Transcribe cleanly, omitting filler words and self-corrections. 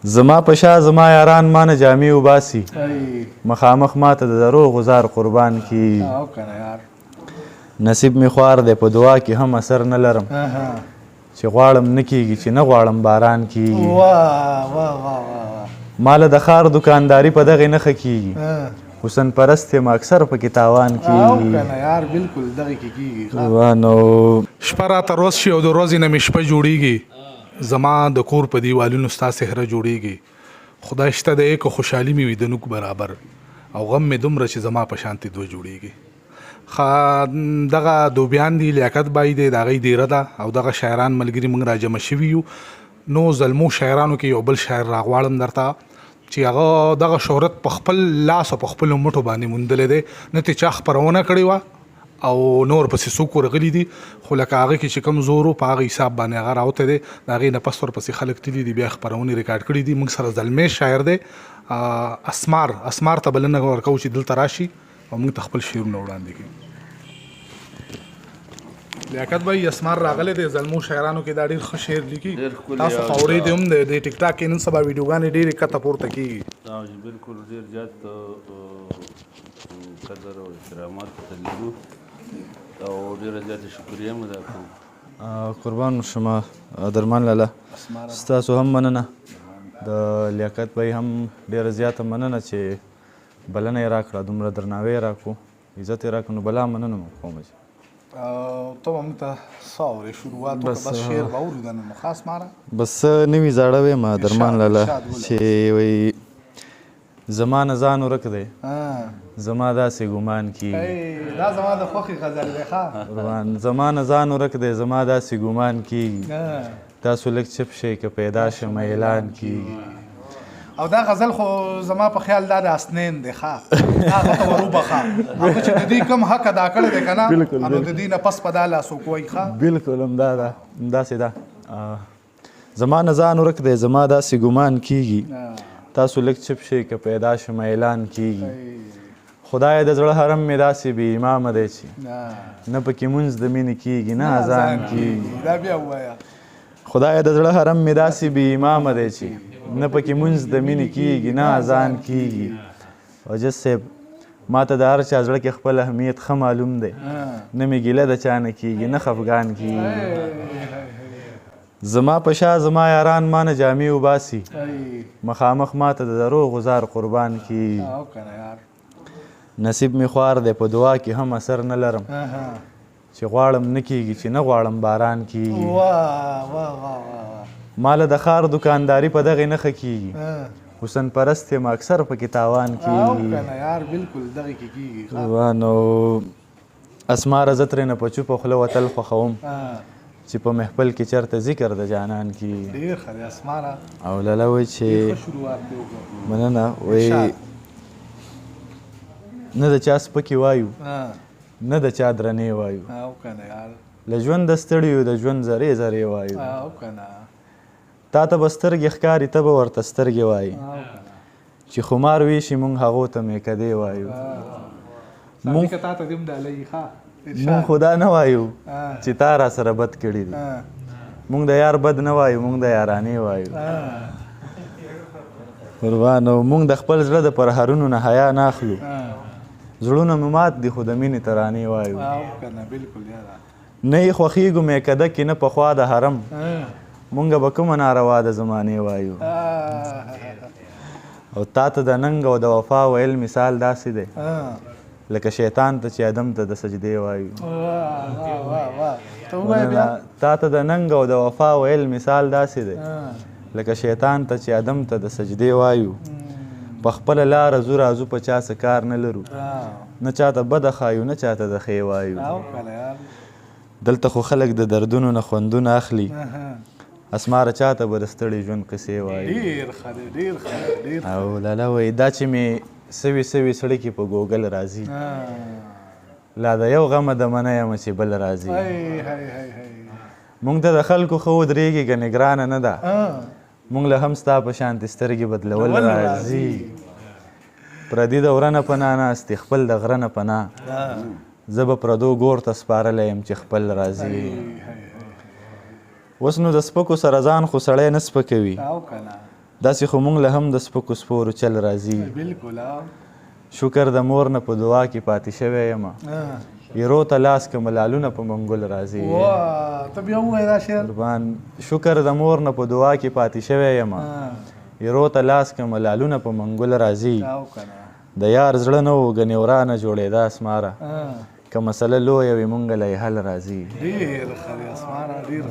زما په شا زما یاران مانه جامې وباسي مخامخ ماته د دروغو زار قربان کیږي نصیب مې خوار دی په دعا کې هم اثر نه لرم چې غواړم نه کیږي چې نه غواړم باران کیږي ماله د ښار دکانداري په دغې نښه کیږي حسن پرست یم اکثر پکې تاوان کیږي نو شپه راته روز شي او د ورځې نه مې شپه جوړیږي زما د کور په دیوالونو ستا سهره جوړیږي خدای شته دی که خوشحالي مې وي د نوک برابر او غم مې دومره چې زما په شانتې دوه جوړیږي دغه دوبیان دي لیاقت بای دی د هغې دیره ده او دغه شاعران ملګري موږ راجمع شوي یو نو زلمو شاعرانو کې یو بل شاعر راغواړم درته چې هغه دغه شهرت په خپل لاس او په خپلو مټو باندې موندلی دی نه ترې چا خپرونه کړې وه او نور پسې څوک ورغلي دي خو لکه هغه کې چې کوم زور و په هغه حساب باندې هغه راوتی دی د هغې نه پس ورپسې خلک تلي دي بیا خپرونې ریکارډ کړي دي موږ سره زلمی شاعر دی اسمار ته بلنه ورکوو چې دلته راشي او موږ ته خپل شعرونه وړاندې کړي لیاقت بھائی اسمار راغلی دی زلمو شاعرانو کې دا ډېر ښه شعر لیکي تاسو خو اورېدی هم دی د ټیک ټاک کې نن سبا ویډیوګانې ډېرې کته پورته کېږي بالکل ډېر زیات قدر او احترامات ته لرو او ډېره زیاته شکریه مو ادا کوم قربان شما درمان لاله ستاسو هم مننه د لیاقت بھائی هم ډېره زیاته مننه چې بلنه یې راکړه دومره درناوی یې راکړو عزت یې راکړو نو بلا مننه مو کوم ته به موږ ته څه اورې شروعات وکړه بس شعر به اورو دا نن نو خاص ماره بس نوي زاړه ویم درمان لاله چې وایي زما نه ځان ورک دی زما داسې ګمان کیږي دا زما د خوښې غزل دی ښه زما نه ځان ورک دی زما داسې ګمان کیږي تاسو لږ چپ شئ که پیدا شم اعلان کیږي او دا غزل خو زما په خیال دا د اسنین دی ښه هغه ته وروبخه هغه چې د دې کوم حق ادا کړی دی که نه نو د دې نه پس په دا لاسو کوی ښه بلکل همدا ده همداسې ده زما نه ځان ورک دی زما داسې ګمان کیږي تاسو لږ چپ شئ که پیدا شم اعلان کیږي خدای د زړه حرم مې داسې بې امامه دی چې نه پکې مونځ د مینې کیږي نه اذان کیږي دا بیا ووایه خدای د زړه حرم مې داسې بې امامه دی چې نه پکې مونځ د مینې کیږي نه اذان کیږي وجد صاحب ما ته د هر چا زړه کې خپل اهمیت ښه معلوم دی نه مې ګیله د چا نه کیږي نه خفګان کیږي زما په شا زما یاران مانه جامې وباسي مخامخ ماته د دروغو زار قربان کیږي نصیب مې خوار دی په دعا کې هم اثر نه لرم چې غواړم نه کیږي چې نه غواړم باران کیږي ماله د ښار دکانداري په دغې نښه کیږي حسن پرست یم اکثر پکې تاوان کیږي نو اسماره زه ترېنه په چوپه خوله وتل خوښوم چې په محفل کې چېرته ذکر د جانان کیږي او لاله وایي چې مننه وایي نه د چا سپکې وایو نه د چا درنې وایو له ژونده ستړي یو د ژوند ذرې ذرې وایو تا ته به سترګې ښکاري ته به ورته سترګې وایي چې خمار ویشي مونږ هغو ته میکدې وایو مونږ خو دا نه وایو چې تا را سره بد کړي دي مونږ د یار بد نه وایو مونږ د یارانې وایو قربانو مونږ د خپل زړه د پرهرونو نه حیا نه اخلو زړونه مو مات دي خو د مینې ترانې وایو نه یې خوښېږو میکده کې نه پخوا د حرم مونږ به کومه ناروا د زمانې وایو او تا ته د ننګ او د وفا ویل مثال داسې دی لکه شیطان ته چې ادم ته د سجدې وایو تا ته د ننګ او د وفا ویل مثال داسې دی لکه شیطان ته چې ادم ته د سجدې وایو په خپله لاره ځو راځو په چا څه کار نه لرو نه چاته بده ښایو نه چاته د ښې وایو دلته خو خلک د دردونو نه خوندونه اخلي اسماره چاته به د ستړي ژوند قصې وایي او لاله وایي دا چې مې سوي سوي سړي کې په ګوګل راځي لا د یو غمه د منه یم چې بل راځي مونږ ته د خلکو ښه ودرېږي ګنې ګرانه نه ده مونږ له هم ستا په شانتې سترګې بدلول راځي پردي د وره نه پناه ناستې خپل د غره نه پناه زه به پردو ګور ته سپارلی یم چې خپل راځي اوس نو د سپکو سره ځان خو سړی نه سپکوي داسې خو موږ له هم د سپکو سپورو چل راځي بالکل شکر د مور نه په دعا کې پاتې شوی یم یرو ته لاس که ملالونه په منګل راځي ته بیا ووایه دا شعر قربان شکر د مور نه په دعا کې پاتې شوی یم یرو ته لاس که ملالونه په منګل راځي د یار زړه نه و ګنې ورانه جوړېده اسماره که مسله لویه وي مونږ له یې حل راځي ډېر ښه دی اسماره ډېر